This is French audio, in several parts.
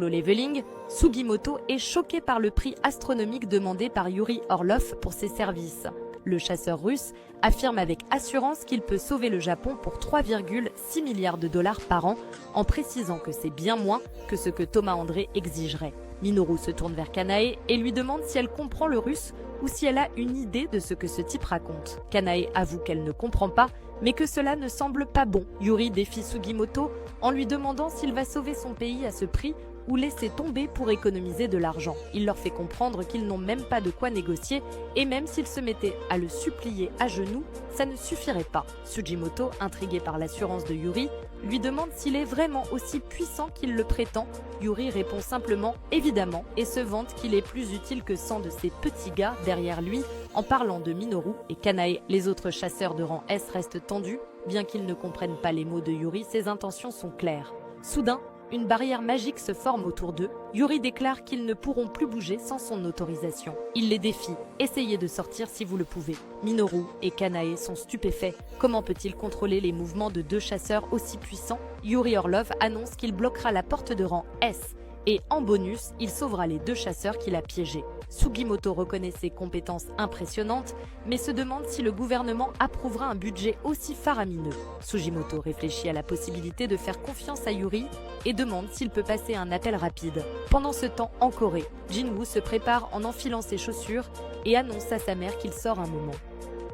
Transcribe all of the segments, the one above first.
Solo Leveling, Sugimoto est choqué par le prix astronomique demandé par Yuri Orlov pour ses services. Le chasseur russe affirme avec assurance qu'il peut sauver le Japon pour 3,6 milliards de dollars par an, en précisant que c'est bien moins que ce que Thomas André exigerait. Minoru se tourne vers Kanae et lui demande si elle comprend le russe ou si elle a une idée de ce que ce type raconte. Kanae avoue qu'elle ne comprend pas, mais que cela ne semble pas bon. Yuri défie Sugimoto en lui demandant s'il va sauver son pays à ce prix ou laisser tomber pour économiser de l'argent. Il leur fait comprendre qu'ils n'ont même pas de quoi négocier et même s'ils se mettaient à le supplier à genoux, ça ne suffirait pas. Sugimoto, intrigué par l'assurance de Yuri, lui demande s'il est vraiment aussi puissant qu'il le prétend. Yuri répond simplement « évidemment » et se vante qu'il est plus utile que 100 de ses petits gars derrière lui en parlant de Minoru et Kanae. Les autres chasseurs de rang S restent tendus. Bien qu'ils ne comprennent pas les mots de Yuri, ses intentions sont claires. Soudain, une barrière magique se forme autour d'eux. Yuri déclare qu'ils ne pourront plus bouger sans son autorisation. Il les défie. Essayez de sortir si vous le pouvez. Minoru et Kanae sont stupéfaits. Comment peut-il contrôler les mouvements de deux chasseurs aussi puissants? Yuri Orlov annonce qu'il bloquera la porte de rang S. Et en bonus, il sauvera les deux chasseurs qu'il a piégés. Sugimoto reconnaît ses compétences impressionnantes, mais se demande si le gouvernement approuvera un budget aussi faramineux. Sugimoto réfléchit à la possibilité de faire confiance à Yuri et demande s'il peut passer un appel rapide. Pendant ce temps, en Corée, Jin-woo se prépare en enfilant ses chaussures et annonce à sa mère qu'il sort un moment.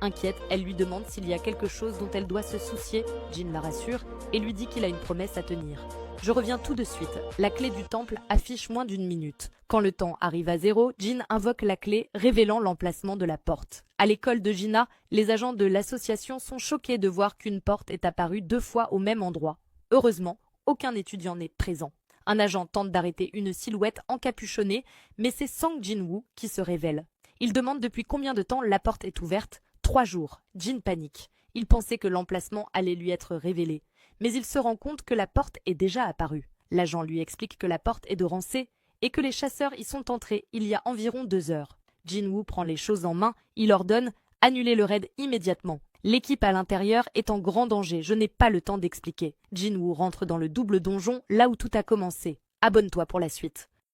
Inquiète, elle lui demande s'il y a quelque chose dont elle doit se soucier. Jin la rassure et lui dit qu'il a une promesse à tenir. Je reviens tout de suite. La clé du temple affiche moins d'1 minute. Quand le temps arrive à 0, Jin invoque la clé, révélant l'emplacement de la porte. À l'école de Gina, les agents de l'association sont choqués de voir qu'une porte est apparue 2 fois au même endroit. Heureusement, aucun étudiant n'est présent. Un agent tente d'arrêter une silhouette encapuchonnée, mais c'est Sang Jin-woo qui se révèle. Il demande depuis combien de temps la porte est ouverte. 3 jours. Jin panique. Il pensait que l'emplacement allait lui être révélé. Mais il se rend compte que la porte est déjà apparue. L'agent lui explique que la porte est de rang C et que les chasseurs y sont entrés il y a environ 2 heures. Jin-woo prend les choses en main, il ordonne « Annulez le raid immédiatement ». L'équipe à l'intérieur est en grand danger, je n'ai pas le temps d'expliquer. Jin-woo rentre dans le double donjon, là où tout a commencé. Abonne-toi pour la suite.